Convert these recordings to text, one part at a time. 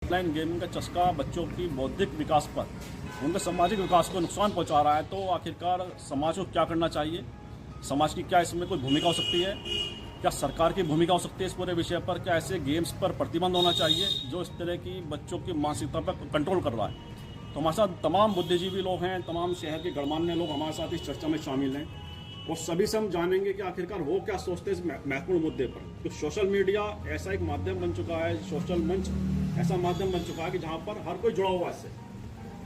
Offline gaming का चस्का बच्चों की बौद्धिक विकास पर, उनके सामाजिक विकास को नुकसान पहुंचा रहा है, तो आखिरकार समाज को क्या करना चाहिए? समाज की क्या इसमें कोई भूमिका हो सकती है? क्या सरकार की भूमिका हो सकती है इस पूरे विषय पर? क्या ऐसे गेम्स पर प्रतिबंध होना चाहिए जो इस तरह की बच्चों की मानसिकता पर कंट्रोल कर रहा है? तो हमारे साथ तमाम बुद्धिजीवी लोग हैं, तमाम शहर के गणमान्य लोग हमारे साथ इस चर्चा में शामिल हैं और सभी से हम जानेंगे कि आखिरकार वो क्या सोचते हैं इस महत्वपूर्ण मुद्दे पर। तो सोशल मीडिया ऐसा एक माध्यम बन चुका है, सोशल मंच ऐसा माध्यम बन चुका है कि जहाँ पर हर कोई जुड़ा हुआ है इससे,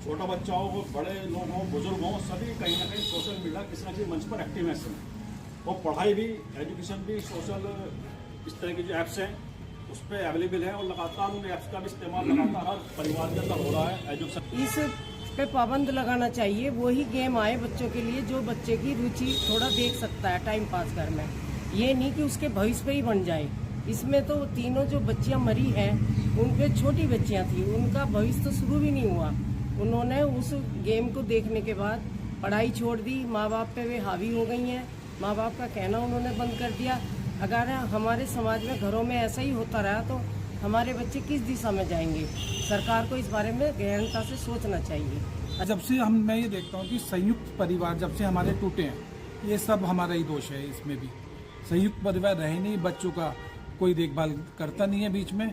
छोटा बच्चा हो, बड़े लोग हों, बुजुर्ग हों, सभी कहीं ना कहीं सोशल मीडिया किसी न किसी मंच पर एक्टिव है इसमें। और पढ़ाई भी, एजुकेशन भी सोशल इस तरह की जो ऐप्स हैं उस पर अवेलेबल है और लगातार उन ऐप्स का भी इस्तेमाल लगातार हर परिवार के अंदर हो रहा है। एजुकेशन इस पे पाबंद लगाना चाहिए, वही गेम आए बच्चों के लिए जो बच्चे की रुचि थोड़ा देख सकता है टाइम पास कर में, ये नहीं कि उसके भविष्य पे ही बन जाए। इसमें तो तीनों जो बच्चियां मरी हैं उनके छोटी बच्चियां थी, उनका भविष्य तो शुरू भी नहीं हुआ। उन्होंने उस गेम को देखने के बाद पढ़ाई छोड़ दी, माँ बाप पे वे हावी हो गई हैं, माँ बाप का कहना उन्होंने बंद कर दिया। अगर हमारे समाज में घरों में ऐसा ही होता रहा तो हमारे बच्चे किस दिशा में जाएंगे? सरकार को इस बारे में गहनता से सोचना चाहिए। जब से मैं ये देखता हूँ कि संयुक्त परिवार जब से हमारे टूटे हैं, ये सब हमारा ही दोष है। इसमें भी संयुक्त परिवार रहे नहीं, बच्चों का कोई देखभाल करता नहीं है बीच में,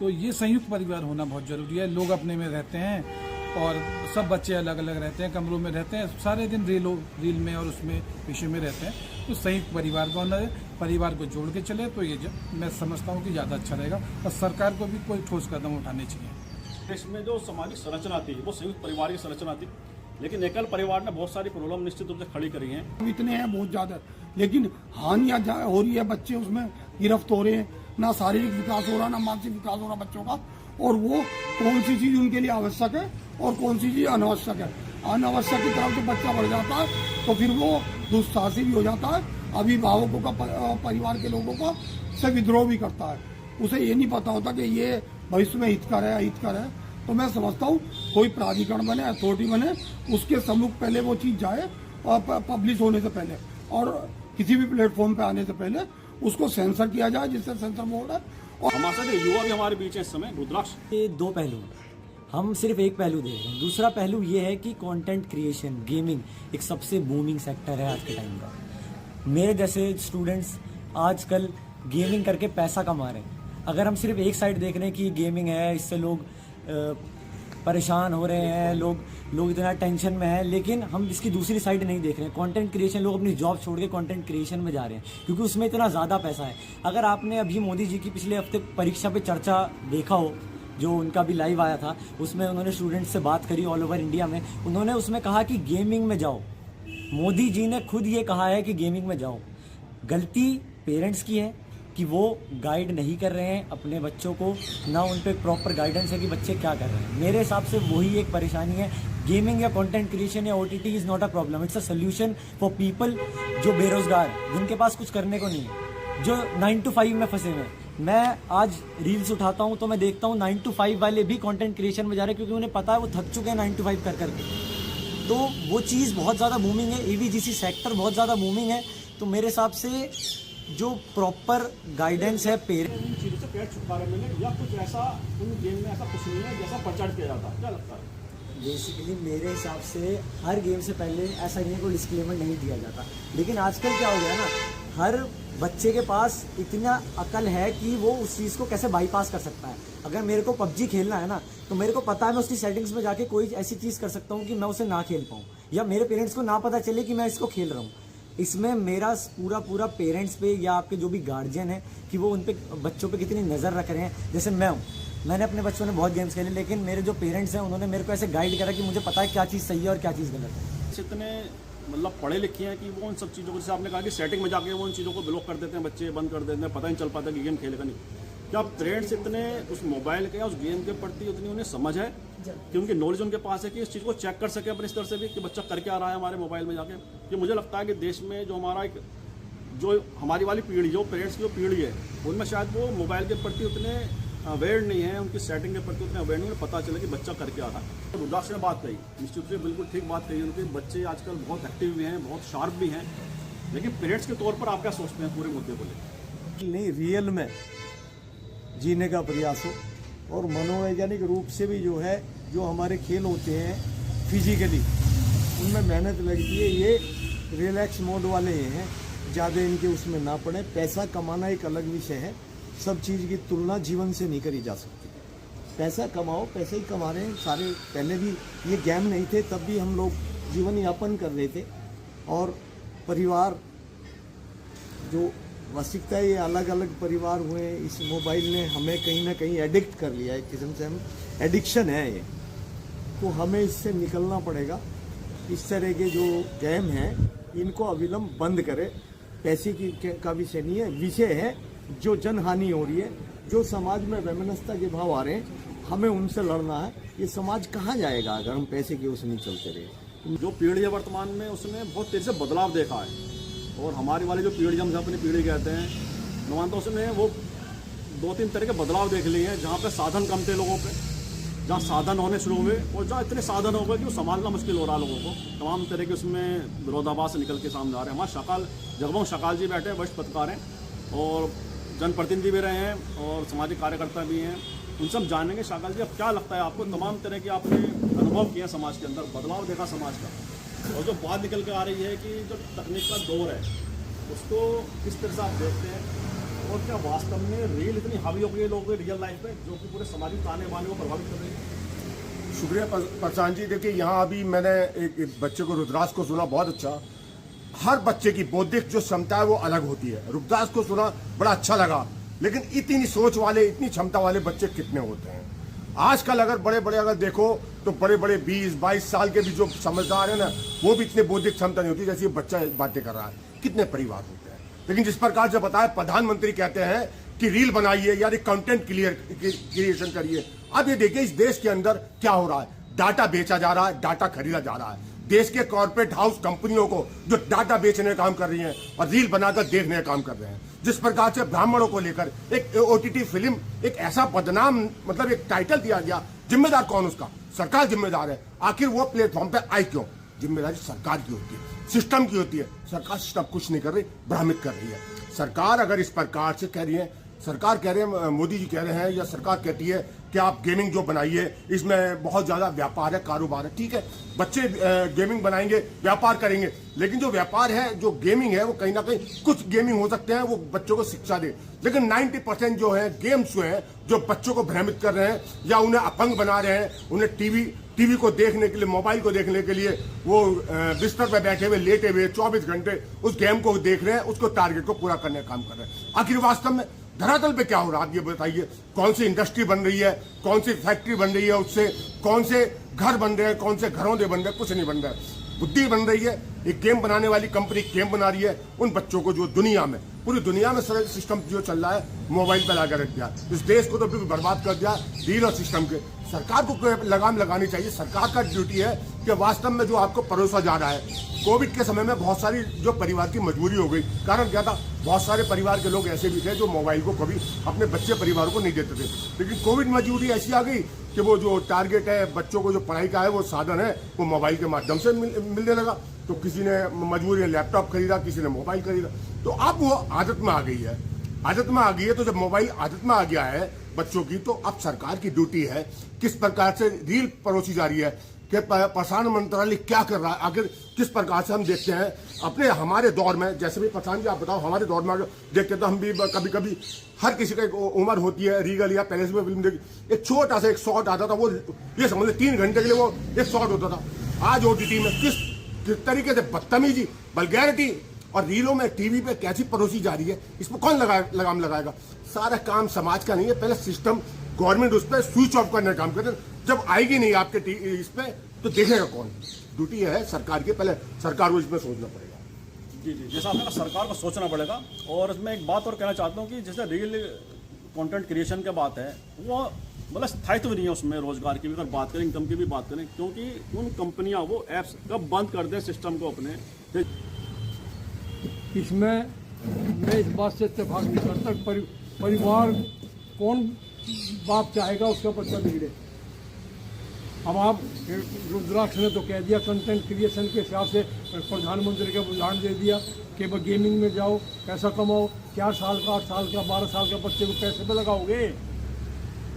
तो ये संयुक्त परिवार होना बहुत जरूरी है। लोग अपने में रहते हैं और सब बच्चे अलग अलग रहते हैं, कमरों में रहते हैं, सारे दिन रील में और उसमें विषय में रहते हैं। तो संयुक्त परिवार का होना है, परिवार को जोड़ के चले तो ये मैं समझता हूँ कि ज़्यादा अच्छा रहेगा और सरकार को भी कोई ठोस कदम उठाने चाहिए। इसमें जो सामाजिक संरचना थी वो संयुक्त परिवार की संरचना थी, लेकिन एकल परिवार ने बहुत सारी प्रॉब्लम निश्चित रूप से खड़ी करी हैं। इतने हैं बहुत ज्यादा, लेकिन हानियां हो रही है, बच्चे उसमें गिरफ्त हो रहे हैं, ना शारीरिक विकास हो रहा ना मानसिक विकास हो रहा बच्चों का। और वो कौन सी चीज उनके लिए आवश्यक है और कौन सी चीज अनावश्यक है। अनावश्यक की तरफ जब बच्चा बढ़ जाता है तो फिर वो दुस्साहसी भी हो जाता है, अभिभावकों का परिवार के लोगों का से विद्रोह भी करता है। उसे ये नहीं पता होता कि ये भविष्य में हितकर है अहितकर है। तो मैं समझता हूँ कोई प्राधिकरण बने, अथॉरिटी बने, उसके सम्मुख पहले वो चीज जाए और पब्लिश होने से पहले और किसी भी प्लेटफॉर्म पे आने से पहले उसको सेंसर किया जाए, जिससे सेंसर बोर्ड है। और हमारे साथ युवा भी हमारे बीच है इस समय। रुद्राक्ष, ये दो पहलू हैं, हम सिर्फ एक पहलू देख रहे हैं। दूसरा पहलू ये है कि कंटेंट क्रिएशन, गेमिंग एक सबसे बूमिंग सेक्टर है आज के टाइम का। मेरे जैसे स्टूडेंट्स आजकल गेमिंग करके पैसा कमा रहे हैं। अगर हम सिर्फ एक साइड देख रहे हैं कि गेमिंग है, इससे लोग परेशान हो रहे हैं, लोग इतना टेंशन में हैं, लेकिन हम इसकी दूसरी साइड नहीं देख रहे हैं। कंटेंट क्रिएशन, लोग अपनी जॉब छोड़ के कंटेंट क्रिएशन में जा रहे हैं क्योंकि उसमें इतना ज़्यादा पैसा है। अगर आपने अभी मोदी जी की पिछले हफ्ते परीक्षा पे चर्चा देखा हो, जो उनका भी लाइव आया था, उसमें उन्होंने स्टूडेंट्स से बात करी ऑल ओवर इंडिया में। उन्होंने उसमें कहा कि गेमिंग में जाओ। मोदी जी ने खुद ये कहा है कि गेमिंग में जाओ। गलती पेरेंट्स की है कि वो गाइड नहीं कर रहे हैं अपने बच्चों को, ना उन पर प्रॉपर गाइडेंस है कि बच्चे क्या कर रहे हैं। मेरे हिसाब से वही एक परेशानी है। गेमिंग या कंटेंट क्रिएशन या OTT is not a problem, it's a solution for people जो बेरोजगार हैं, जिनके पास कुछ करने को नहीं है, जो 9 to 5 में फंसे हुए हैं। मैं आज रील्स उठाता हूँ तो मैं देखता हूँ 9 to 5 वाले भी कंटेंट क्रिएशन में जा रहे हैं क्योंकि उन्हें पता है वो थक चुके हैं 9 to 5 कर करके। तो वो चीज़ बहुत ज़्यादा बूमिंग है, AVGC सेक्टर बहुत ज़्यादा बूमिंग है। तो मेरे हिसाब से जो प्रॉपर गाइडेंस है उन चीज़ों से पेड़ छुटकारा मिले या कुछ ऐसा उन गेम में ऐसा कुछ नहीं है जैसा प्रचार किया जाता है, क्या लगता है? बेसिकली मेरे हिसाब से हर गेम से पहले ऐसा नहीं कोई डिस्क्लेमर नहीं दिया जाता, लेकिन आजकल क्या हो गया ना, हर बच्चे के पास इतना अकल है कि वो उस चीज़ को कैसे बाईपास कर सकता है। अगर मेरे को PUBG खेलना है ना, तो मेरे को पता है मैं उसकी सेटिंग्स में जाके कोई ऐसी चीज़ कर सकता हूँ कि मैं उसे ना खेल पाऊँ या मेरे पेरेंट्स को ना पता चले कि मैं इसको खेल रहा हूँ। इसमें मेरा पूरा पेरेंट्स पे या आपके जो भी गार्जियन है कि वो उन पे बच्चों पे कितनी नज़र रख रहे हैं। जैसे मैं हूँ, मैंने अपने बच्चों ने बहुत गेम्स खेले, लेकिन मेरे जो पेरेंट्स हैं उन्होंने मेरे को ऐसे गाइड करा कि मुझे पता है क्या चीज़ सही है और क्या चीज़ गलत है। इतने मतलब पढ़े लिखे हैं कि वो उन सब चीज़ों को, जैसे आपने कहा कि सेटिंग में जाके वो उन चीज़ों को ब्लॉक कर देते हैं, बच्चे बंद कर देते हैं, पता नहीं चल पाता कि गेम खेलेगा नहीं। क्या पेरेंट्स इतने उस मोबाइल के या उस गेम के प्रति उतनी उन्हें समझ है कि उनकी नॉलेज उनके पास है कि इस चीज़ को चेक कर सके अपने स्तर से भी कि बच्चा कर क्या रहा है हमारे मोबाइल में जाके? कि मुझे लगता है कि देश में जो हमारा एक जो हमारी वाली पीढ़ी, जो पेरेंट्स की जो पीढ़ी है, उनमें शायद वो मोबाइल के प्रति उतने अवेयर नहीं है, उनकी सेटिंग के प्रति उतने अवेयर नहीं है, पता चले कि बच्चा कर क्या रहा है। रुद्राक्ष ने बात कही, निश्चित रूप से बिल्कुल ठीक बात कही। उनके बच्चे आजकल बहुत एक्टिव भी हैं, बहुत शार्प भी हैं, लेकिन पेरेंट्स के तौर पर आप क्या सोचते हैं पूरे मुद्दे को लेकर? नहीं, रियल में जीने का प्रयास हो, और मनोवैज्ञानिक रूप से भी जो है, जो हमारे खेल होते हैं फिजिकली, उनमें मेहनत लगती है। ये रिलैक्स मोड वाले हैं, ज़्यादा इनके उसमें ना पड़े। पैसा कमाना एक अलग विषय है, सब चीज़ की तुलना जीवन से नहीं करी जा सकती। पैसा कमाओ, पैसे ही कमा रहे हैं सारे। पहले भी ये गेम नहीं थे, तब भी हम लोग जीवन यापन कर रहे थे। और परिवार जो वास्तविकता है, ये अलग अलग परिवार हुए। इस मोबाइल ने हमें कहीं ना कहीं एडिक्ट कर लिया है, एक किस्म से हम एडिक्शन है ये, तो हमें इससे निकलना पड़ेगा। इस तरह के जो गेम हैं इनको अविलंब बंद करें। पैसे की का विषय नहीं है, विषय है जो जनहानि हो रही है, जो समाज में वैमनस्यता के भाव आ रहे हैं, हमें उनसे लड़ना है। ये समाज कहाँ जाएगा अगर हम पैसे की उस नहीं चलते रहे। जो पीढ़ी है वर्तमान में, उसने बहुत तेज़ी से बदलाव देखा है। और हमारी वाली जो पीढ़ी, हम अपनी पीढ़ी कहते हैं, मैं मानता हूँ उसने वो 2-3 तरह के बदलाव देख लिए हैं। जहाँ पे साधन कम थे लोगों पे, जहाँ साधन होने शुरू हुए, और जहाँ इतने साधन हो गए कि वो संभालना मुश्किल हो रहा है लोगों को। तमाम तरह के उसमें विरोधाभास निकल के सामने आ रहे हैं। हमारे शकाल जगमोहन शकाल जी बैठे, वरिष्ठ पत्रकार हैं और जनप्रतिनिधि भी रहे हैं और सामाजिक कार्यकर्ता भी हैं। उनसे हम जानेंगे, शाकाल जी अब क्या लगता है आपको, तमाम तरह के आपने अनुभव किए समाज के अंदर, बदलाव देखा समाज का, और जो बात निकल के आ रही है कि जो तकनीक का दौर है उसको किस तरह से आप देखते हैं, और क्या वास्तव में रील इतनी हावी हो गई है लोगों के रियल लाइफ में, जो कि पूरे सामाजिक ताने बाने को प्रभावित कर रही है? शुक्रिया प्रशांत जी। देखिए, यहाँ अभी मैंने एक बच्चे को, रुद्राक्ष को सुना, बहुत अच्छा। हर बच्चे की बौद्धिक जो क्षमता है वो अलग होती है। रुद्राक्ष को सुना, बड़ा अच्छा लगा, लेकिन इतनी सोच वाले, इतनी क्षमता वाले बच्चे कितने होते हैं आजकल? अगर बड़े बड़े अगर देखो तो बड़े बड़े 20-22 साल के भी जो समझदार है ना, वो भी इतने बौद्धिक क्षमता नहीं होती जैसे ये बच्चा बातें कर रहा है। कितने परिवार होते हैं। लेकिन जिस प्रकार से बताया, प्रधानमंत्री कहते हैं कि रील बनाइए, यानी कंटेंट क्रिएशन करिए। अब ये देखिए, इस देश के अंदर क्या हो रहा है। डाटा बेचा जा रहा है, डाटा खरीदा जा रहा है। देश के कॉर्पोरेट हाउस कंपनियों को जो डाटा बेचने का काम कर रही हैं और रील बनाकर देखने का काम कर रहे हैं। जिस प्रकार से ब्राह्मणों को लेकर एक OTT फिल्म, एक ऐसा बदनाम, मतलब एक टाइटल दिया गया, जिम्मेदार कौन उसका? सरकार जिम्मेदार है। आखिर वो प्लेटफॉर्म पे आई क्यों? जिम्मेदारी सरकार की होती है, सिस्टम की होती है। सरकार सिस्टम कुछ नहीं कर रही, भ्रमित कर रही है। सरकार अगर इस प्रकार से कह रही है, सरकार कह रहे हैं, मोदी जी कह रहे हैं, या सरकार कहती है कि आप गेमिंग जो बनाइए, इसमें बहुत ज्यादा व्यापार है, कारोबार है। ठीक है, बच्चे गेमिंग बनाएंगे, व्यापार करेंगे, लेकिन जो व्यापार है, जो गेमिंग है, वो कहीं ना कहीं, कुछ गेमिंग हो सकते हैं वो बच्चों को शिक्षा दे, लेकिन 90% जो है गेम्स जो है, जो बच्चों को भ्रमित कर रहे हैं या उन्हें अपंग बना रहे हैं। उन्हें टीवी को देखने के लिए, मोबाइल को देखने के लिए वो बिस्तर पर बैठे हुए, लेटे हुए 24 घंटे उस गेम को देख रहे हैं, उसको टारगेट को पूरा करने का काम कर रहे हैं। आखिर वास्तव में धरातल पे क्या हो रहा है, आप ये बताइए। कौन सी इंडस्ट्री बन रही है, कौन सी फैक्ट्री बन रही है, उससे कौन से घर बन रहे हैं, कौन से घरों बन रहे हैं? कुछ नहीं बन रहा है। बुद्धि बन रही है। एक गेम बनाने वाली कंपनी गेम बना रही है, उन बच्चों को जो दुनिया में, पूरी दुनिया में सारा सिस्टम जो चल रहा है, मोबाइल पर लाकर रख दिया। इस देश को तो बिल्कुल बर्बाद कर दिया रील और सिस्टम के। सरकार को लगाम लगानी चाहिए। सरकार का ड्यूटी है कि वास्तव में जो आपको परोसा जा रहा है। कोविड के समय में बहुत सारी जो परिवार की मजबूरी हो गई, कारण क्या था, बहुत सारे परिवार के लोग ऐसे भी थे जो मोबाइल को कभी अपने बच्चे परिवारों को नहीं देते थे। लेकिन कोविड मजबूरी ऐसी आ गई कि वो जो टारगेट है, बच्चों को जो पढ़ाई का है, वो साधन है, वो मोबाइल के माध्यम से मिलने लगा। तो किसी ने मजबूरी लैपटॉप खरीदा, किसी ने मोबाइल खरीदा, तो अब वो आदत में आ गई है। आदत में आ गई है, तो जब मोबाइल आदत में आ गया है बच्चों की, तो अब सरकार की ड्यूटी है किस प्रकार से रील परोसी जा रही है, कि प्रसारण मंत्रालय क्या कर रहा है, आखिर किस प्रकार से हम देखते हैं अपने हमारे दौर में। जैसे भी प्रशांत जी आप बताओ, हमारे दौर में देखते तो हम भी कभी कभी, हर किसी का एक उम्र होती है, रीगल या पैलेस में फिल्म देखी, एक छोटा सा एक शॉट आता था, वो ये समझ लो 3 घंटे के लिए वो एक शॉट होता था। आज OTT में किस तरीके से बदतमीजी, वल्गैरिटी और रीलों में, टीवी पे कैसी परोसी जा रही है, इसमें कौन लगाम लगाएगा? सारा काम समाज का नहीं है, पहले सिस्टम, गवर्नमेंट उस पर स्विच ऑफ करने का काम करे। जब आएगी नहीं आपके इस पे, तो देखेगा कौन? ड्यूटी है सरकार की, पहले सरकार को इसमें सोचना पड़ेगा। जी जी, जैसा आपने कहा, सरकार को सोचना पड़ेगा। और इसमें एक बात और कहना चाहता हूँ कि जैसे रील कंटेंट क्रिएशन की बात है, वो मतलब स्थायित्व नहीं है उसमें, रोजगार की भी अगर बात करें, इनकम की भी बात करें, क्योंकि उन कंपनियां वो ऐप्स कब बंद कर दें सिस्टम को अपने। इसमें मैं इस बात से इत्तेफाक नहीं करता। परिवार कौन बाप चाहेगा उसका बच्चा बिगड़े। अब आप रुद्राक्ष ने तो कह दिया, कंटेंट क्रिएशन के हिसाब से प्रधानमंत्री का उदाहरण दे दिया कि भाई गेमिंग में जाओ, पैसा कमाओ। 4 साल का, 8 साल का, 12 साल का बच्चे को पैसे पे लगाओगे?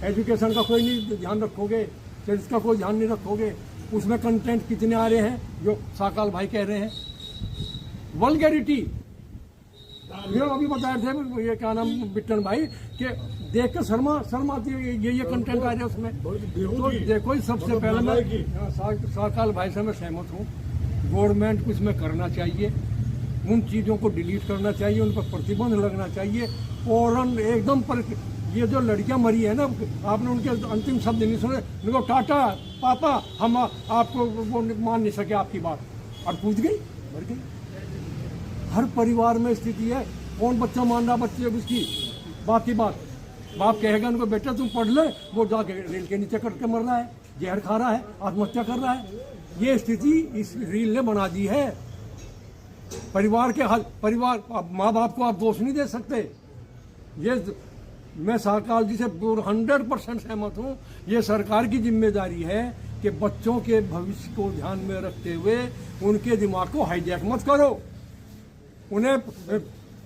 एजुकेशन का कोई नहीं ध्यान रखोगे, स्टडीज का कोई ध्यान नहीं रखोगे, उसमें कंटेंट कितने आ रहे हैं जो साकाल भाई कह रहे हैं, वल्गैरिटी। ये अभी बताए थे ये क्या नाम बिट्टन भाई कि देख के शर्म आती है, ये कंटेंट आ रहा है उसमें। तो देखो ही सबसे पहले मैं साकाल भाई से मैं सहमत हूँ, गवर्नमेंट को इसमें करना चाहिए, उन चीज़ों को डिलीट करना चाहिए, उन पर प्रतिबंध लगना चाहिए। और एकदम पर ये जो लड़कियां मरी है ना, आपने उनके अंतिम शब्द नहीं सुने, उनको टाटा पापा हम आपको वो मान नहीं सके आपकी बात, और पूछ गई मर गई। हर परिवार में स्थिति है, कौन बच्चा मान रहा बच्चे उसकी बात की बात, बाप कहेगा उनको बेटा तुम पढ़ ले, वो जाके रेल के नीचे कट के मर रहा है, जहर खा रहा है, आत्महत्या कर रहा है। ये स्थिति इस रील ने बना दी है। परिवार के हल, परिवार माँ बाप को आप दोष नहीं दे सकते। ये मैं साकाल जी से 100% सहमत हूँ। ये सरकार की जिम्मेदारी है कि बच्चों के भविष्य को ध्यान में रखते हुए उनके दिमाग को हाईजैक मत करो, उन्हें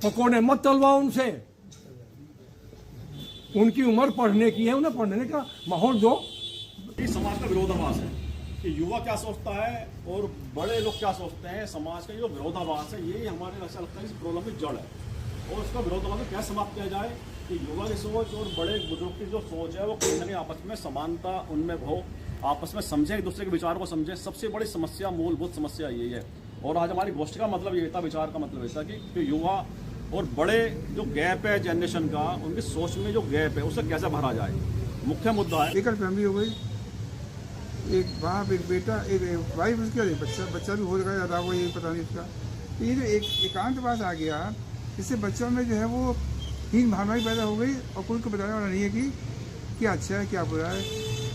पकौड़े मत तलवाओ उनसे। उनकी उम्र पढ़ने की है, उन्हें पढ़ने का माहौल दो। ये समाज का विरोधाभास है कि युवा क्या सोचता है और बड़े लोग क्या सोचते हैं। समाज का जो विरोधाभास है, यही हमारे ऐसा लगता है इस प्रॉब्लम की जड़ है। और उसका विरोधाभास को क्या समाप्त किया जाए कि युवा की सोच और बड़े बुजुर्ग की जो सोच है वो कहीं ना कहीं आपस में समानता उनमें हो, आपस में समझे, एक दूसरे के विचारों को समझे। सबसे बड़ी समस्या, मूलभूत समस्या यही है। और आज हमारी गोष्ठी का मतलब ये था, विचार का मतलब ये था कि युवा और बड़े जो गैप है जनरेशन का, उनकी सोच में जो गैप है उसे कैसे भरा जाए, मुख्य मुद्दा है। एकल फैमिली हो गई, एक बाप एक बेटा एक वाइफ, उसका बच्चा भी हो गया ज्यादा वो, ये पता नहीं उसका। ये जो एक एकांतवास आ गया, इससे बच्चों में जो है वो हीन भावनाएं पैदा हो गई और कोई को बताने वाला नहीं है कि क्या अच्छा है क्या बुरा है।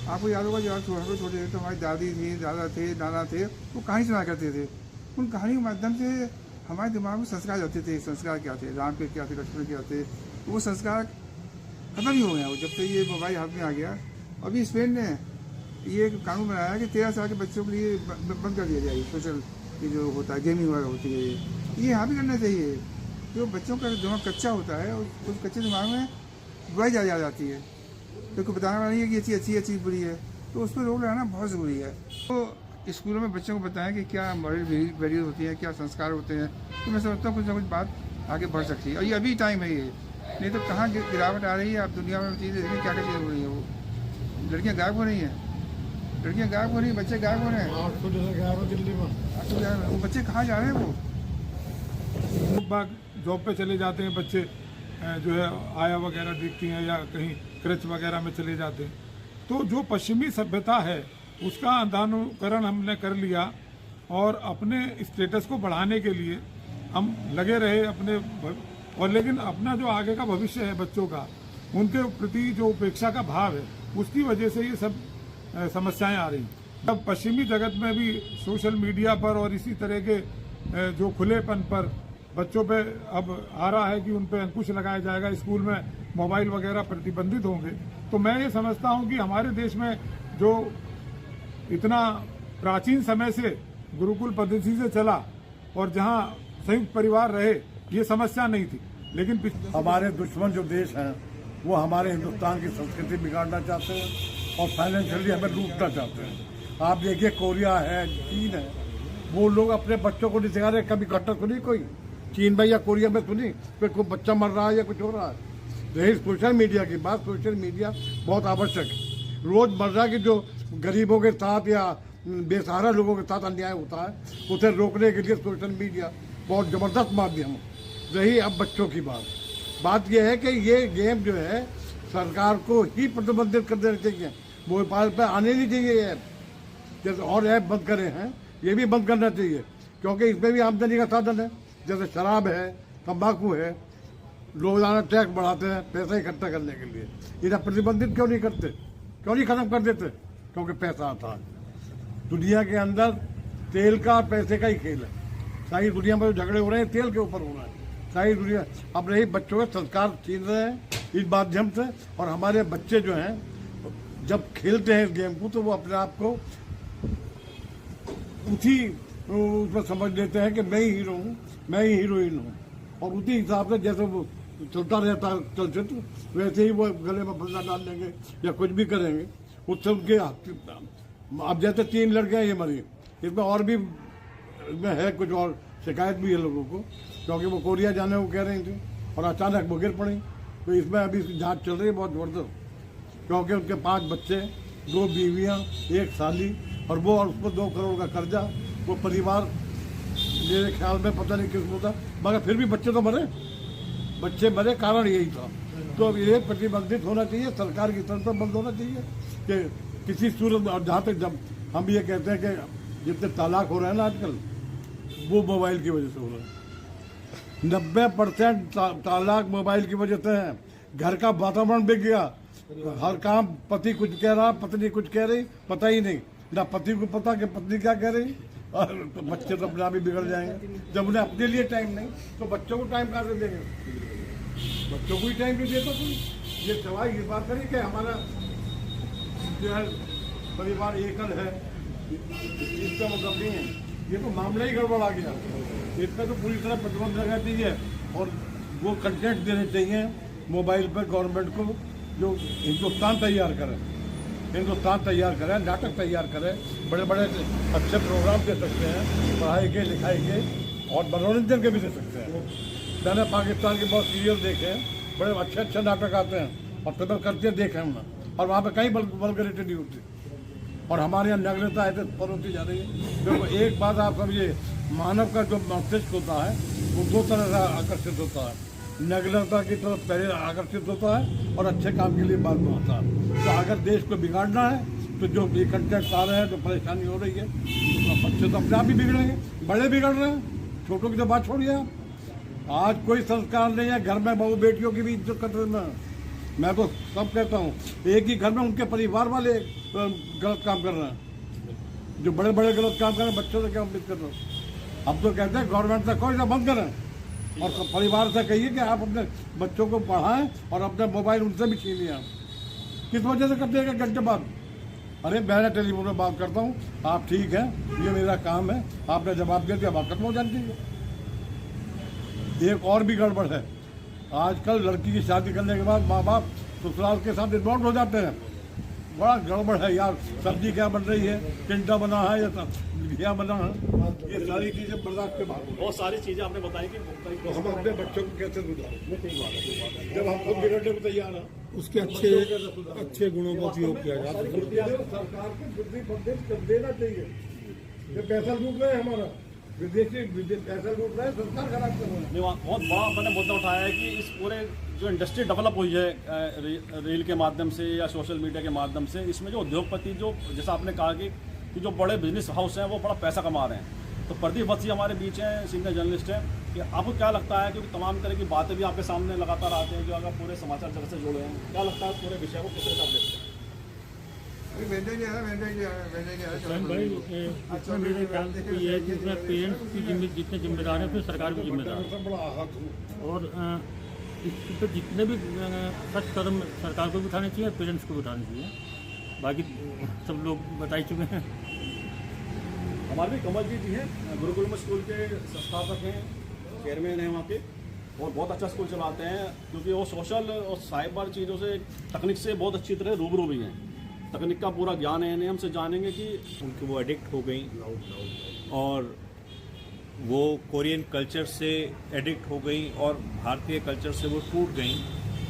आपको याद होगा जब छोटे छोटे तो हमारी दादी थी, दादा थे, नाना थे, वो कहानी सुना करते थे। उन कहानी के माध्यम से हमारे दिमाग में संस्कार जाते थे। संस्कार क्या थे, राम के क्या थे, लक्ष्मण क्या थे, वो संस्कार खत्म ही हो गया वो जब से ये मोबाइल हाथ में आ गया। अभी स्पेन ने ये कानून बनाया कि 13 साल के बच्चों के लिए बंद कर दिया जाए सोशल ये जो होता है, गेमिंग वगैरह होती है, ये यहाँ भी करना चाहिए। जो बच्चों का दिमाग कच्चा होता है उस कच्चे दिमाग में बुराई जा जाती है, क्योंकि बताने वाला नहीं है कि ये चीज़ अच्छी है, चीज़ बुरी है, तो उस पर रोक लगाना बहुत ज़रूरी है। तो स्कूलों में बच्चों को बताएं कि क्या मॉरल वैल्यूज होती हैं, क्या संस्कार होते हैं, तो मैं समझता हूँ कुछ ना कुछ बात आगे बढ़ सकती है। और ये अभी टाइम है, ये नहीं तो कहाँ गिरावट आ रही है। आप दुनिया में चीज़ें देखिए क्या क्या चीज़ हो रही है। वो लड़कियाँ गायब हो रही हैं, लड़कियाँ गायब हो रही हैं, बच्चे गायब हो रहे हैं दिल्ली में। वो बच्चे कहाँ जा रहे हैं? वो जॉब पे चले जाते हैं बच्चे, जो है आया वगैरह दिखती हैं, या कहीं क्रच वगैरह में चले जाते हैं। तो जो पश्चिमी सभ्यता है उसका अंधानुकरण हमने कर लिया और अपने स्टेटस को बढ़ाने के लिए हम लगे रहे अपने, और लेकिन अपना जो आगे का भविष्य है बच्चों का, उनके प्रति जो उपेक्षा का भाव है, उसकी वजह से ये सब समस्याएं आ रही। अब पश्चिमी जगत में भी सोशल मीडिया पर और इसी तरह के जो खुलेपन पर बच्चों पे अब आ रहा है कि उन पे अंकुश लगाया जाएगा, स्कूल में मोबाइल वगैरह प्रतिबंधित होंगे। तो मैं ये समझता हूँ कि हमारे देश में जो इतना प्राचीन समय से गुरुकुल पद्धति से चला और जहाँ संयुक्त परिवार रहे, ये समस्या नहीं थी। लेकिन हमारे दुश्मन जो देश हैं वो हमारे हिंदुस्तान की संस्कृति बिगाड़ना चाहते हैं और फाइनेंशियली हमें लूटना चाहते हैं। आप देखिए कोरिया है, चीन है, वो लोग अपने बच्चों को नहीं सिखा रहे। कभी घटना सुनी कोई चीन में या कोरिया में सुनी फिर कोई बच्चा मर रहा है या कुछ हो रहा है? रही सोशल मीडिया की बात, सोशल मीडिया बहुत आवश्यक है। रोजमर्रा की जो गरीबों के साथ या बेसहारा लोगों के साथ अन्याय होता है उसे रोकने के लिए सोशल मीडिया बहुत ज़बरदस्त माध्यम है। रही अब बच्चों की बात यह है कि ये गेम जो है सरकार को ही प्रतिबंधित कर देना चाहिए, मोबाइल पर आने नहीं चाहिए ऐप। जैसे और ऐप बंद करे हैं, ये भी बंद करना चाहिए, क्योंकि इसमें भी आमदनी का साधन है। जैसे शराब है, तंबाकू है, रोजाना टैक्स बढ़ाते हैं पैसा इकट्ठा करने के लिए। इन्हें प्रतिबंधित क्यों नहीं करते, क्यों नहीं खत्म कर देते? क्योंकि पैसा आता है। दुनिया के अंदर तेल का और पैसे का ही खेल है। सारी दुनिया में जो झगड़े हो रहे हैं तेल के ऊपर हो रहा है। सारी दुनिया अब रही बच्चों के संस्कार छीन रहे हैं इस माध्यम से। और हमारे बच्चे जो हैं जब खेलते हैं इस गेम को तो वो अपने आप को उसी उसमें समझ लेते हैं कि मैं ही हीरो हूँ, मैं ही हीरोइन हूँ। और उसी हिसाब से जैसे वो चलता रहता है चलचित्र, वैसे ही वो गले में फंदा डाल लेंगे या कुछ भी करेंगे। उससे उनके अब जैसे 3 लड़कियां ये मरी, इसमें और भी इसमें है कुछ और शिकायत भी है लोगों को, क्योंकि वो कोरिया जाने को कह रही थी और अचानक वो गिर पड़ी। तो इसमें अभी जांच चल रही है बहुत ज़बरदस्त, क्योंकि उनके 5 बच्चे, 2 बीवियाँ, 1 साली और वो और उसको 2 करोड़ का कर्जा। वो परिवार मेरे ख्याल में पता नहीं किस था, मगर फिर भी बच्चे तो मरे, बच्चे मरे, कारण यही था। तो अब ये प्रतिबंधित होना चाहिए, सरकार की तरफ से बंद होना चाहिए कि किसी सूरत। और जहाँ तक जब हम ये कहते हैं कि जितने तलाक हो रहे हैं ना आजकल, वो मोबाइल की वजह से हो रहे हैं। 90% तलाक मोबाइल की वजह से है। घर का वातावरण बिक गया, हर काम पति कुछ कह रहा, पत्नी कुछ कह रही, पता ही नहीं, ना पति को पता कि पत्नी क्या कह रही, और तो बच्चे तो अपने आप ही बिगड़ जाएंगे। जब उन्हें अपने लिए टाइम नहीं तो बच्चों को टाइम कहाँ से देंगे? बच्चों को ही टाइम नहीं देता कोई। ये सवाल इस बात करें कि हमारा जो है परिवार एकल है, इसका मतलब नहीं है, ये तो मामला ही गड़बड़ आ गया। इसका तो पूरी तरह प्रतिबंध लगाना चाहिए और वो कंटेंट देने चाहिए मोबाइल पर गवर्नमेंट को, जो हिंदुस्तान तैयार करे, नाटक तैयार करे, बड़े बड़े अच्छे प्रोग्राम दे सकते हैं, पढ़ाई के, लिखाई के और मनोरंजन के भी दे सकते हैं। मैंने पाकिस्तान के बहुत सीरियल देखे हैं, बड़े अच्छे नाटक आते हैं और फिल्म करते देखे हमने, और वहाँ पे कहीं वल्गैरिटी नहीं होती। और हमारे यहाँ नग्नता ऐसे पर होती जा रही है। देखो एक बात आप समझिए, मानव का जो मस्तिष्क होता है वो 2 तरह से आकर्षित होता है, नग्नता की तरफ पहले आकर्षित होता है और अच्छे काम के लिए बाद में होता है। तो अगर देश को बिगाड़ना है तो जो ये कंटेंट आ रहे हैं, जो परेशानी हो रही है, तो बच्चे तो अपने आप ही बिगड़ेंगे, बड़े बिगड़ रहे हैं, छोटों की तो बात छोड़िए आप। आज कोई संस्कार नहीं है, घर में बहू बेटियों की भी इज्जत खतरे में। मैं तो सब कहता हूँ, एक ही घर में उनके परिवार वाले गलत काम कर रहे हैं, जो बड़े बड़े गलत काम कर रहे हैं, बच्चों से क्या उम्मीद कर रहे हैं? अब तो कहते हैं गवर्नमेंट से कोई ना बंद करें और परिवार से कहिए कि आप अपने बच्चों को पढ़ाएं और अपने मोबाइल उनसे भी छीनिए। आप किस वजह से करते हैं? घंटे बाद, अरे मैं टेलीफोन में बात करता हूँ, आप ठीक है, ये मेरा काम है, आपने जवाब दे दिया, बात खत्म हो जाती है। एक और भी गड़बड़ है, आजकल लड़की की शादी करने के बाद माँ बाप ससुराल के साथ इन्वॉल्व हो जाते हैं। बड़ा गड़बड़ है यार, सब्जी क्या बन रही है, टिंडा बना है या घिया बना है, ये सारी चीजें बर्दाश्त के बाद। बहुत सारी चीजें आपने बताई कि तो हम अपने बच्चों को कैसे सुधारें जब हम खुद बिगड़ने को तैयार हैं? उसके अच्छे गुणों का उपयोग किया जाए। सरकार को बुद्धि उपदेश देना चाहिए। ये पैसा लूट रहे हैं हमारा, विदेशी पैसा लूट रहे हैं, संस्कार खराब कर रहे हैं। बहुत बड़ा मैंने मुद्दा उठाया है कि इस पूरे जो इंडस्ट्री डेवलप हुई है रील के माध्यम से या सोशल मीडिया के माध्यम से, इसमें जो उद्योगपति, जो जैसा आपने कहा कि जो बड़े बिजनेस हाउस हैं वो बड़ा पैसा कमा रहे हैं। तो प्रदीप वत्सी हमारे बीच हैं, सीनियर जर्नलिस्ट हैं, कि आपको क्या लगता है, क्योंकि तमाम तरह की बातें भी आपके सामने लगातार आते हैं जो अगर पूरे समाचार जगत से जुड़े हैं, क्या लगता है पूरे विषय को किस हिसाब देखते हैं? अच्छा, मेरे ख्याल से ये है कि इसमें पेरेंट्स की जितने जिम्मेदार हैं, फिर सरकार भी जिम्मेदार है। और इस पर जितने भी सख्त कदम सरकार को भी उठाने चाहिए और पेरेंट्स को भी उठाने चाहिए। बाकी सब लोग बता ही चुके हैं। हमारे भी कमल जी हैं, गुरुकुलम स्कूल के संस्थापक हैं, चेयरमैन हैं वहाँ के, और बहुत अच्छा स्कूल चलाते हैं, क्योंकि वो सोशल और साइबर चीज़ों से, तकनीक से बहुत अच्छी तरह रूबरू भी हैं। तकनीक का पूरा ज्ञान है इन्हें। हमसे जानेंगे कि उनकी वो एडिक्ट हो गई और वो कोरियन कल्चर से एडिक्ट हो गई और भारतीय कल्चर से वो टूट गई,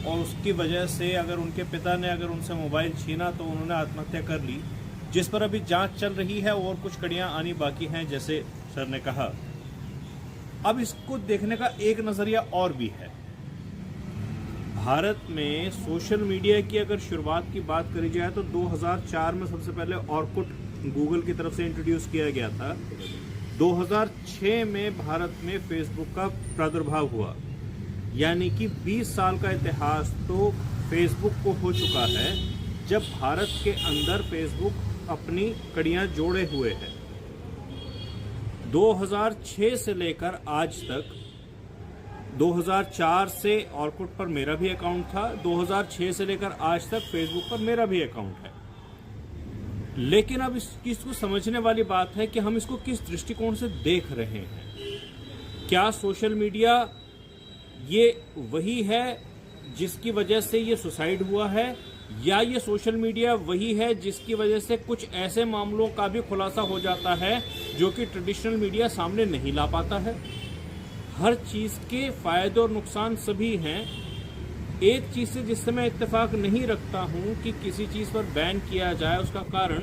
और उसकी वजह से अगर उनके पिता ने अगर उनसे मोबाइल छीना तो उन्होंने आत्महत्या कर ली, जिस पर अभी जांच चल रही है और कुछ कड़ियाँ आनी बाकी हैं, जैसे सर ने कहा। अब इसको देखने का एक नज़रिया और भी है। भारत में सोशल मीडिया की अगर शुरुआत की बात करी जाए तो 2004 में सबसे पहले ऑर्कुट गूगल की तरफ से इंट्रोड्यूस किया गया था। 2006 में भारत में फेसबुक का प्रादुर्भाव हुआ, यानी कि 20 साल का इतिहास तो फेसबुक को हो चुका है जब भारत के अंदर फेसबुक अपनी कड़ियां जोड़े हुए है। 2006 से लेकर आज तक, 2004 से ऑर्कुट पर मेरा भी अकाउंट था, 2006 से लेकर आज तक फेसबुक पर मेरा भी अकाउंट है। लेकिन अब इसको समझने वाली बात है कि हम इसको किस दृष्टिकोण से देख रहे हैं। क्या सोशल मीडिया ये वही है जिसकी वजह से ये सुसाइड हुआ है, या ये सोशल मीडिया वही है जिसकी वजह से कुछ ऐसे मामलों का भी खुलासा हो जाता है जो कि ट्रेडिशनल मीडिया सामने नहीं ला पाता है। हर चीज़ के फायदे और नुकसान सभी हैं। एक चीज़ से जिससे मैं इत्तेफाक नहीं रखता हूं कि किसी चीज़ पर बैन किया जाए, उसका कारण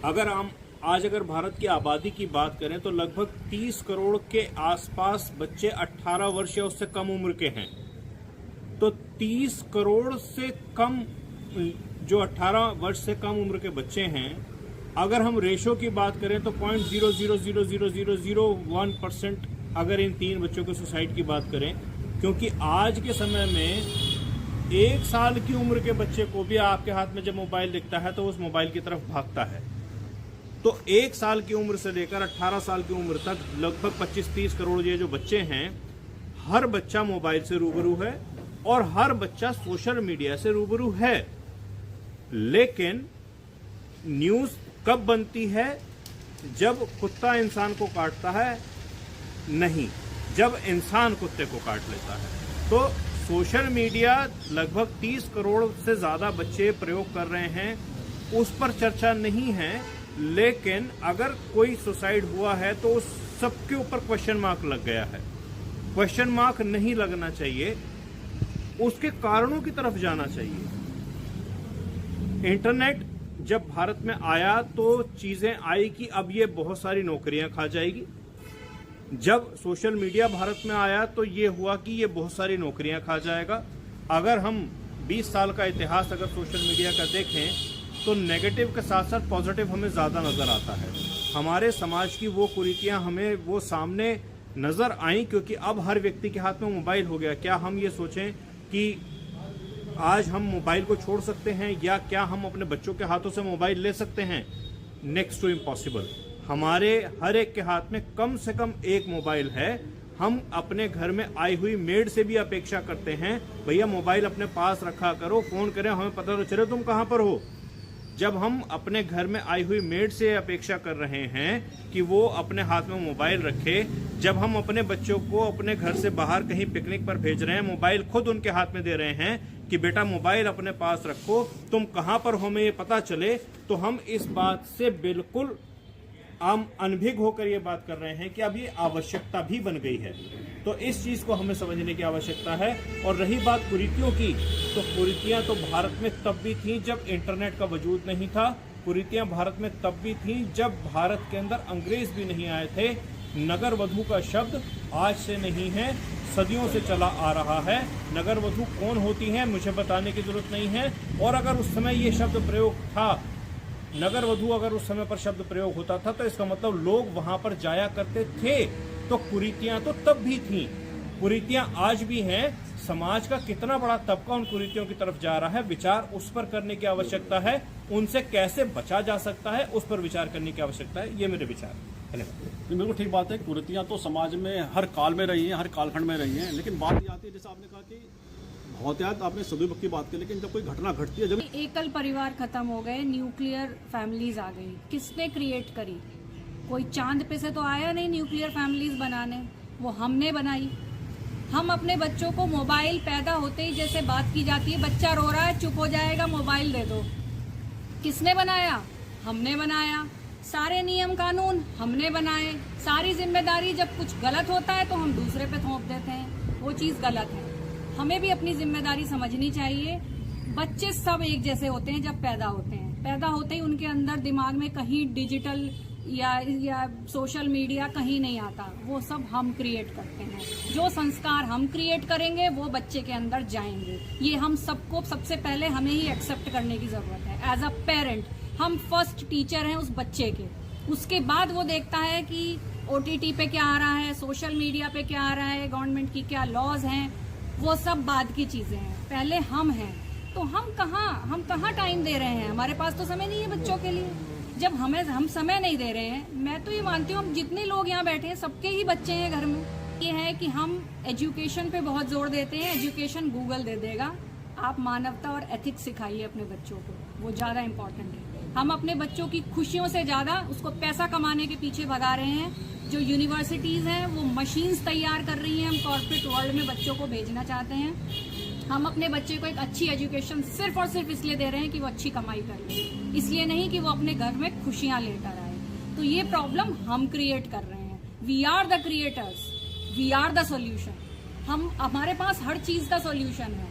अगर भारत की आबादी की बात करें तो लगभग 30 करोड़ के आसपास बच्चे 18 वर्ष या उससे कम उम्र के हैं। तो 30 करोड़ से कम जो 18 वर्ष से कम उम्र के बच्चे हैं, अगर हम रेशो की बात करें तो 0.000001% अगर इन 3 बच्चों के सुसाइड की बात करें, क्योंकि आज के समय में 1 साल की उम्र के बच्चे को भी आपके हाथ में जब मोबाइल दिखता है तो उस मोबाइल की तरफ भागता है। तो 1 साल की उम्र से लेकर 18 साल की उम्र तक लगभग 25-30 करोड़ ये जो बच्चे हैं, हर बच्चा मोबाइल से रूबरू है और हर बच्चा सोशल मीडिया से रूबरू है। लेकिन न्यूज़ कब बनती है? जब कुत्ता इंसान को काटता है? नहीं, जब इंसान कुत्ते को काट लेता है। तो सोशल मीडिया लगभग 30 करोड़ से ज़्यादा बच्चे प्रयोग कर रहे हैं, उस पर चर्चा नहीं है। लेकिन अगर कोई सुसाइड हुआ है तो उस सबके ऊपर क्वेश्चन मार्क लग गया है। क्वेश्चन मार्क नहीं लगना चाहिए, उसके कारणों की तरफ जाना चाहिए। इंटरनेट जब भारत में आया तो चीजें आई कि अब ये बहुत सारी नौकरियां खा जाएगी। जब सोशल मीडिया भारत में आया तो ये हुआ कि ये बहुत सारी नौकरियां खा जाएगा। अगर हम 20 साल का इतिहास अगर सोशल मीडिया का देखें तो नेगेटिव के साथ साथ पॉजिटिव हमें ज़्यादा नज़र आता है। हमारे समाज की वो कुरीतियां हमें वो सामने नज़र आई, क्योंकि अब हर व्यक्ति के हाथ में मोबाइल हो गया। क्या हम ये सोचें कि आज हम मोबाइल को छोड़ सकते हैं, या क्या हम अपने बच्चों के हाथों से मोबाइल ले सकते हैं? Next to impossible. हमारे हर एक के हाथ में कम से कम एक मोबाइल है। हम अपने घर में आई हुई मेड से भी अपेक्षा करते हैं, भैया मोबाइल अपने पास रखा करो, फ़ोन करें हमें पता तो चले तुम कहाँ पर हो। जब हम अपने घर में आई हुई मेड से अपेक्षा कर रहे हैं कि वो अपने हाथ में मोबाइल रखे, जब हम अपने बच्चों को अपने घर से बाहर कहीं पिकनिक पर भेज रहे हैं, मोबाइल खुद उनके हाथ में दे रहे हैं कि बेटा मोबाइल अपने पास रखो, तुम कहाँ पर हो हमें ये पता चले, तो हम इस बात से बिल्कुल हम अनभिज्ञ होकर ये बात कर रहे हैं कि अब ये आवश्यकता भी बन गई है। तो इस चीज़ को हमें समझने की आवश्यकता है। और रही बात कुरीतियों की, तो कुरीतियाँ तो भारत में तब भी थीं जब इंटरनेट का वजूद नहीं था। कुरीतियाँ भारत में तब भी थीं जब भारत के अंदर अंग्रेज भी नहीं आए थे। नगर वधू का शब्द आज से नहीं है, सदियों से चला आ रहा है। नगर वधू कौन होती हैं मुझे बताने की जरूरत नहीं है। और अगर उस समय ये शब्द प्रयोग था, नगर वधू अगर उस समय पर शब्द प्रयोग होता था, तो इसका मतलब लोग वहां पर जाया करते थे। तो कुरीतियां तो तब भी थीं, कुरीतियां आज भी हैं। समाज का कितना बड़ा तबका उन कुरीतियों की तरफ जा रहा है, विचार उस पर करने की आवश्यकता है। उनसे कैसे बचा जा सकता है, उस पर विचार करने की आवश्यकता है। ये मेरे विचार। धन्यवाद। बिल्कुल ठीक बात है। कुरीतियां तो समाज में हर काल में रही हैं, हर कालखंड में रही हैं। लेकिन बात ये आती है, जैसे आपने कहा कि बहुतायत आपने सदुपयोग की बात की, लेकिन जब कोई घटना घटती है, जब एकल परिवार खत्म हो गए, न्यूक्लियर फैमिलीज आ गई, किसने क्रिएट करी? कोई चांद पे से तो आया नहीं न्यूक्लियर फैमिलीज बनाने, वो हमने बनाई। हम अपने बच्चों को मोबाइल पैदा होते ही जैसे बात की जाती है, बच्चा रो रहा है चुप हो जाएगा मोबाइल दे दो, किसने बनाया? हमने बनाया। सारे नियम कानून हमने बनाए। सारी जिम्मेदारी जब कुछ गलत होता है तो हम दूसरे पे थोप देते हैं, वो चीज़ गलत है। हमें भी अपनी जिम्मेदारी समझनी चाहिए। बच्चे सब एक जैसे होते हैं जब पैदा होते हैं। पैदा होते ही उनके अंदर दिमाग में कहीं डिजिटल या सोशल मीडिया कहीं नहीं आता, वो सब हम क्रिएट करते हैं। जो संस्कार हम क्रिएट करेंगे वो बच्चे के अंदर जाएंगे। ये हम सबको सबसे पहले हमें ही एक्सेप्ट करने की जरूरत है। एज अ पेरेंट हम फर्स्ट टीचर हैं उस बच्चे के। उसके बाद वो देखता है कि OTT पे क्या आ रहा है, सोशल मीडिया पे क्या आ रहा है, गवर्नमेंट की क्या लॉज हैं, वो सब बाद की चीजें हैं। पहले हम हैं, तो हम कहाँ टाइम दे रहे हैं? हमारे पास तो समय नहीं है बच्चों के लिए। जब हम समय नहीं दे रहे हैं, मैं तो ये मानती हूँ हम जितने लोग यहाँ बैठे हैं सबके ही बच्चे हैं घर में। ये है कि हम एजुकेशन पे बहुत जोर देते हैं, एजुकेशन गूगल दे देगा। आप मानवता और एथिक्स सिखाइए अपने बच्चों को, वो ज़्यादा इम्पोर्टेंट है। हम अपने बच्चों की खुशियों से ज़्यादा उसको पैसा कमाने के पीछे भगा रहे हैं। जो यूनिवर्सिटीज़ हैं वो मशीन्स तैयार कर रही हैं, हम कॉर्पोरेट वर्ल्ड में बच्चों को भेजना चाहते हैं। हम अपने बच्चे को एक अच्छी एजुकेशन सिर्फ और सिर्फ इसलिए दे रहे हैं कि वो अच्छी कमाई कर ले, इसलिए नहीं कि वो अपने घर में खुशियां लेकर आए। तो ये प्रॉब्लम हम क्रिएट कर रहे हैं। We are the creators, we are the solution. हमारे पास हर चीज़ का सॉल्यूशन है।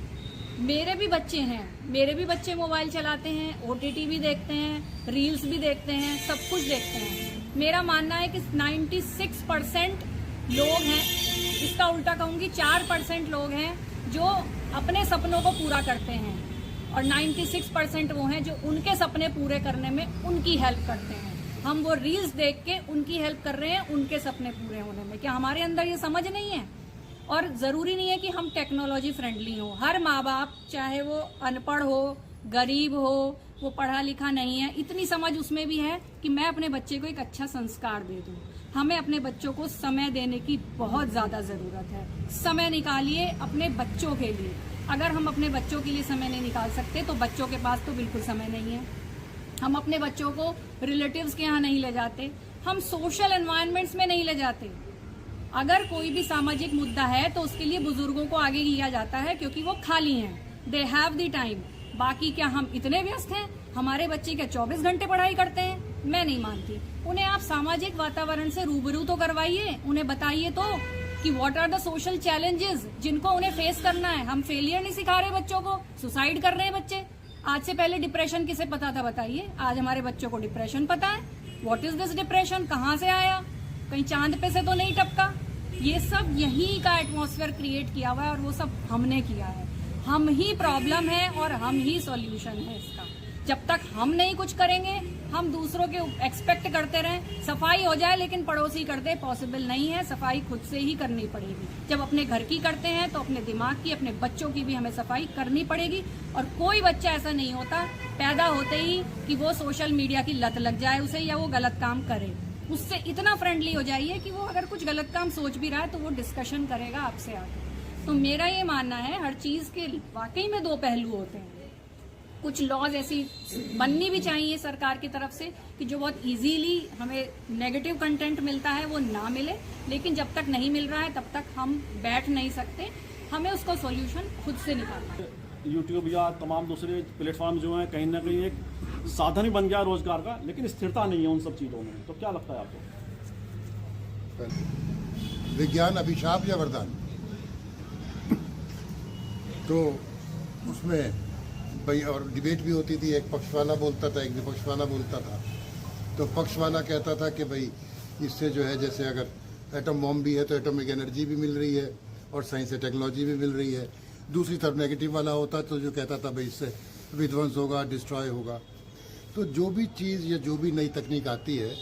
मेरे भी बच्चे हैं, मेरे भी बच्चे मोबाइल चलाते हैं, OTT भी देखते हैं, रील्स भी देखते हैं, सब कुछ देखते हैं। मेरा मानना है कि 96% लोग हैं, इसका उल्टा कहूँगी 4% लोग हैं जो अपने सपनों को पूरा करते हैं, और 96% वो हैं जो उनके सपने पूरे करने में उनकी हेल्प करते हैं। हम वो रील्स देख के उनकी हेल्प कर रहे हैं उनके सपने पूरे होने में। क्या हमारे अंदर ये समझ नहीं है? और ज़रूरी नहीं है कि हम टेक्नोलॉजी फ्रेंडली हो। हर माँ बाप, चाहे वो अनपढ़ हो, गरीब हो, वो पढ़ा लिखा नहीं है, इतनी समझ उसमें भी है कि मैं अपने बच्चे को एक अच्छा संस्कार दे दूँ। हमें अपने बच्चों को समय देने की बहुत ज़्यादा ज़रूरत है। समय निकालिए अपने बच्चों के लिए। अगर हम अपने बच्चों के लिए समय नहीं निकाल सकते तो बच्चों के पास तो बिल्कुल समय नहीं है। हम अपने बच्चों को रिलेटिव्स के यहाँ नहीं ले जाते, हम सोशल एनवायरनमेंट्स में नहीं ले जाते। अगर कोई भी सामाजिक मुद्दा है तो उसके लिए बुजुर्गों को आगे किया जाता है क्योंकि वो खाली हैं, दे हैव द टाइम। बाकी क्या हम इतने व्यस्त हैं? हमारे बच्चे क्या 24 घंटे पढ़ाई करते हैं? मैं नहीं मानती। उन्हें आप सामाजिक वातावरण से रूबरू तो करवाइए, उन्हें बताइए तो कि what are the social challenges जिनको उन्हें फेस करना है। हम फेलियर नहीं सिखा रहे बच्चों को, सुसाइड कर रहे हैं बच्चे। आज से पहले डिप्रेशन किसे पता था बताइए? आज हमारे बच्चों को डिप्रेशन पता है। What is this depression? कहाँ से आया? कहीं चांद पे से तो नहीं टपका। ये सब यहीं का एटमॉस्फेयर क्रिएट किया हुआ है और वो सब हमने किया है। हम ही प्रॉब्लम है और हम ही सॉल्यूशन है इसका। जब तक हम नहीं कुछ करेंगे, हम दूसरों के एक्सपेक्ट करते रहें सफाई हो जाए लेकिन पड़ोसी कर दे, पॉसिबल नहीं है। सफाई खुद से ही करनी पड़ेगी। जब अपने घर की करते हैं तो अपने दिमाग की, अपने बच्चों की भी हमें सफाई करनी पड़ेगी। और कोई बच्चा ऐसा नहीं होता पैदा होते ही कि वो सोशल मीडिया की लत लग जाए उसे, या वो गलत काम करे। उससे इतना फ्रेंडली हो जाइए कि वो अगर कुछ गलत काम सोच भी रहा है तो वो डिस्कशन करेगा आपसे आके। तो मेरा ये मानना है हर चीज़ के वाकई में दो पहलू होते हैं। कुछ लॉज ऐसी बननी भी चाहिए सरकार की तरफ से कि जो बहुत इजीली हमें नेगेटिव कंटेंट मिलता है वो ना मिले, लेकिन जब तक नहीं मिल रहा है तब तक हम बैठ नहीं सकते। हमें उसका सॉल्यूशन खुद से निकालना है। यूट्यूब या तमाम दूसरे प्लेटफॉर्म जो हैं कहीं ना कहीं एक साधन ही बन गया रोजगार का, लेकिन स्थिरता नहीं है उन सब चीज़ों में। तो क्या लगता है आपको? विज्ञान अभिशाप या वरदान? तो उसमें भाई और डिबेट भी होती थी, एक पक्ष वाला बोलता था, एक विपक्ष वाला बोलता था। तो पक्ष वाला कहता था कि भाई इससे जो है, जैसे अगर एटम बॉम्ब भी है तो एटॉमिक एनर्जी भी मिल रही है और साइंस एंड टेक्नोलॉजी भी मिल रही है। दूसरी तरफ नेगेटिव वाला होता तो जो कहता था भाई इससे विध्वंस होगा, डिस्ट्रॉय होगा। तो जो भी चीज़ या जो भी नई तकनीक आती है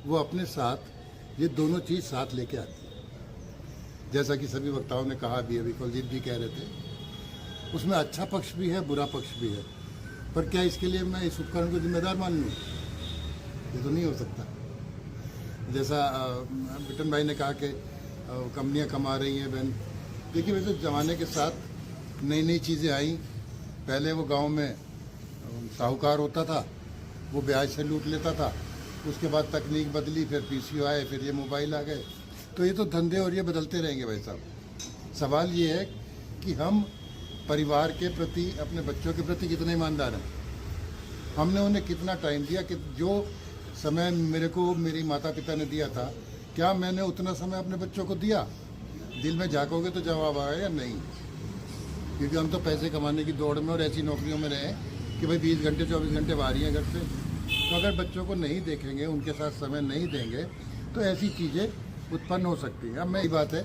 वो अपने साथ ये दोनों चीज़ साथ लेके आती है। जैसा कि सभी वक्ताओं ने कहा भी, अभी कुलजीत भी कह रहे थे, उसमें अच्छा पक्ष भी है, बुरा पक्ष भी है। पर क्या इसके लिए मैं इस उपकरण को जिम्मेदार मान लूँ? ये तो नहीं हो सकता। जैसा बिटन भाई ने कहा कि कंपनियां कमा रही हैं बहन, देखिए वैसे ज़माने के साथ नई नई चीज़ें आई। पहले वो गांव में साहूकार होता था, वो ब्याज से लूट लेता था। उसके बाद तकनीक बदली, फिर पीसीओ आए, फिर ये मोबाइल आ गए। तो ये तो धंधे और ये बदलते रहेंगे भाई साहब। सवाल ये है कि हम परिवार के प्रति, अपने बच्चों के प्रति कितने ईमानदार हैं। हमने उन्हें कितना टाइम दिया, कि जो समय मेरे को मेरी माता पिता ने दिया था, क्या मैंने उतना समय अपने बच्चों को दिया? दिल में झाँकोगे तो जवाब आएगा या नहीं। क्योंकि हम तो पैसे कमाने की दौड़ में और ऐसी नौकरियों में रहे कि भाई 20 घंटे 24 घंटे बाहर ही हैं घर से। तो अगर बच्चों को नहीं देखेंगे, उनके साथ समय नहीं देंगे, तो ऐसी चीज़ें उत्पन्न हो सकती हैं। अब मैं, ये बात है,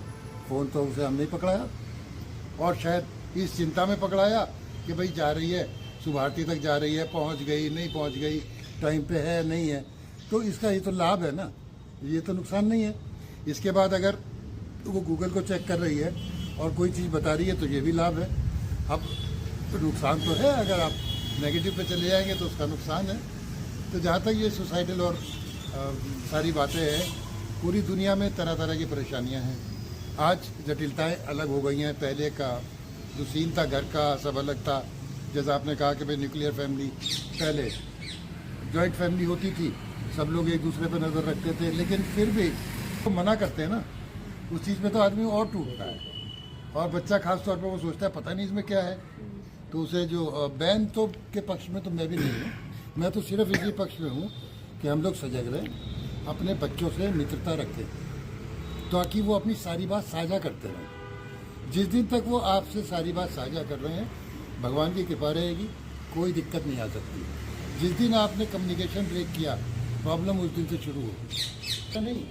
फ़ोन तो उसे हम नहीं पकड़ाया, और शायद इस चिंता में पकड़ाया कि भाई जा रही है, सुभारती तक जा रही है, पहुंच गई नहीं पहुंच गई, टाइम पे है नहीं है। तो इसका ये तो लाभ है ना, ये तो नुकसान नहीं है। इसके बाद अगर वो गूगल को चेक कर रही है और कोई चीज़ बता रही है तो ये भी लाभ है। अब तो नुकसान तो है, अगर आप नेगेटिव पे चले जाएंगे तो उसका नुकसान है। तो जहाँ तक ये सोसाइटल और सारी बातें हैं, पूरी दुनिया में तरह तरह की परेशानियाँ हैं। आज जटिलताएं अलग हो गई हैं। पहले का जो सीन था घर का, सब अलग था। जैसा आपने कहा कि भाई न्यूक्लियर फैमिली, पहले जॉइंट फैमिली होती थी, सब लोग एक दूसरे पर नज़र रखते थे, लेकिन फिर भी तो मना करते हैं ना, उस चीज़ में तो आदमी और टूटता है, और बच्चा खास तौर पर वो सोचता है पता नहीं इसमें क्या है, तो उसे जो बैन तो के पक्ष में तो मैं भी नहीं हूँ, मैं तो सिर्फ इसी पक्ष में हूँ कि हम लोग सजग रहें, अपने बच्चों से मित्रता रखें, ताकि वो अपनी सारी बात साझा करते रहें। जिस दिन तक वो आपसे सारी बात साझा कर रहे हैं, भगवान की कृपा रहेगी, कोई दिक्कत नहीं आ सकती। जिस दिन आपने कम्युनिकेशन ब्रेक किया, प्रॉब्लम उस दिन से शुरू होगी। नहीं,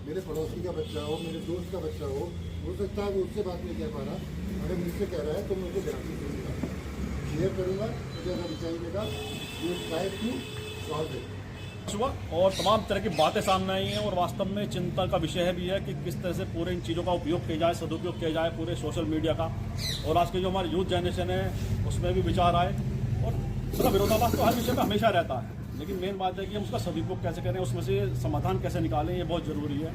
मेरे पड़ोसी का बच्चा हो, मेरे दोस्त का बच्चा हो सकता है वो उससे बात नहीं कह पा रहा, अगर मुझसे कह रहा है तो मैं उसे ध्यान से सुनूंगा, शेयर करूँगा, मुझे अगर चाहिएगा ये ट्राई टू सॉल्व इट। हुआ और तमाम तरह की बातें सामने आई हैं और वास्तव में चिंता का विषय भी है कि किस तरह से पूरे इन चीज़ों का उपयोग किया जाए, सदुपयोग किया जाए पूरे सोशल मीडिया का, और आज के जो हमारी यूथ जनरेशन है उसमें भी विचार आए। और उसका विरोधाभास तो हर विषय में हमेशा रहता है, लेकिन मेन बात है कि हम उसका सदुपयोग कैसे करें, उसमें से समाधान कैसे निकालें, ये बहुत ज़रूरी है।